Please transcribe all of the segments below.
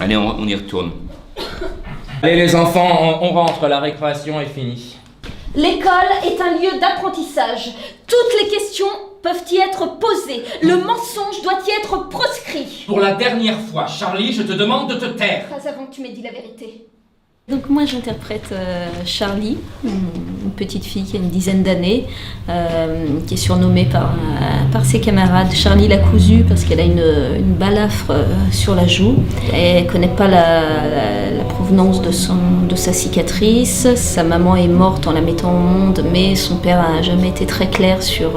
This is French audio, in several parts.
Allez, on y retourne. Allez les enfants, on rentre, la récréation est finie. L'école est un lieu d'apprentissage. Toutes les questions peuvent y être posées. Le mensonge doit y être proscrit. Pour la dernière fois, Charlie, je te demande de te taire. Pas avant que tu m'aies dit la vérité. Donc moi j'interprète Charlie, une petite fille qui a une dizaine d'années, qui est surnommée par ses camarades Charlie la cousue parce qu'elle a une balafre sur la joue. Elle ne connaît pas la provenance de sa cicatrice. Sa maman est morte en la mettant au monde, mais son père n'a jamais été très clair sur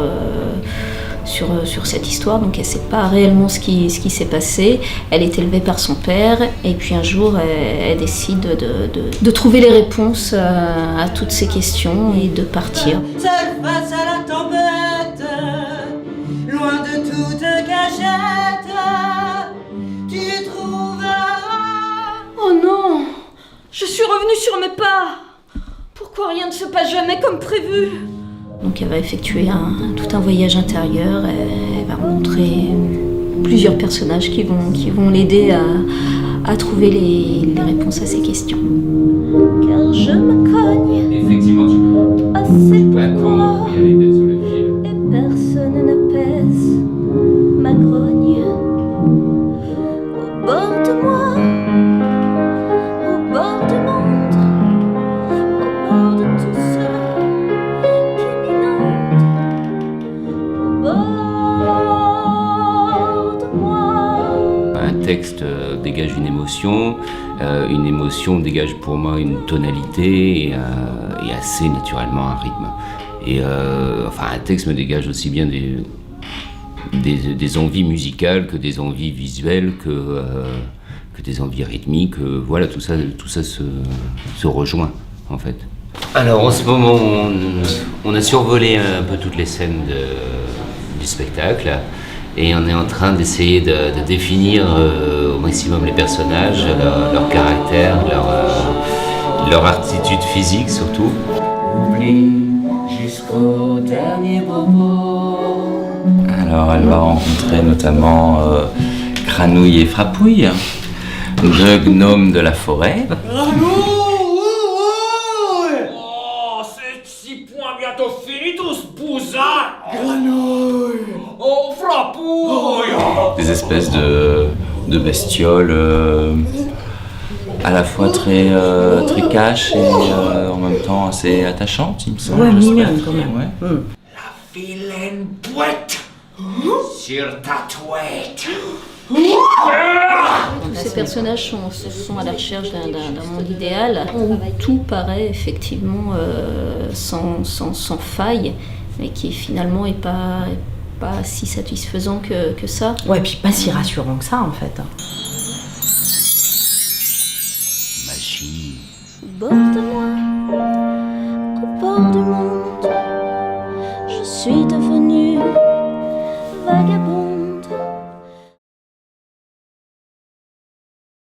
cette histoire, donc elle ne sait pas réellement ce qui s'est passé. Elle est élevée par son père, et puis un jour, elle décide de trouver les réponses à toutes ces questions et de partir. Seule face à la tempête, loin de toute cachette, tu trouveras... Oh non! Je suis revenue sur mes pas! Pourquoi rien ne se passe jamais comme prévu? Donc elle va effectuer tout un voyage intérieur, elle va rencontrer plusieurs personnages qui vont l'aider à trouver les réponses à ces questions. Car je me cogne Effectivement, tu assez peux attendre pour y aller d'être sur le fil. et personne n'apaise ma grogne. Au bord de moi, au bord du monde, au bord de tout ça qui m'inonde. Au bord de moi. Un texte dégage une émotion dégage pour moi une tonalité et assez naturellement un rythme. Et un texte me dégage aussi bien des envies musicales que des envies visuelles, que des envies rythmiques. Voilà, tout ça se rejoint en fait. Alors en ce moment, on a survolé un peu toutes les scènes du spectacle. Et on est en train d'essayer de définir au maximum les personnages, leur caractère, leur attitude physique surtout. Oublie jusqu'au dernier bobo. Alors elle va rencontrer notamment Granouille et Frapouille, deux gnomes de la forêt. Oh, c'est 6 points bientôt fini tous, bousin. Granouille. Oh, frapouille. Des espèces de bestioles à la fois très cash et en même temps assez attachantes, il me semble. Ouais, j'espère. mignonne quand même. Ouais. La vilaine boîte sur ta touette. Tous ces personnages sont à la recherche d'un monde idéal où tout paraît effectivement sans faille, mais qui finalement est pas si satisfaisant que ça. Ouais, puis pas si rassurant que ça en fait. Magie. Au bord de moi, au bord du monde.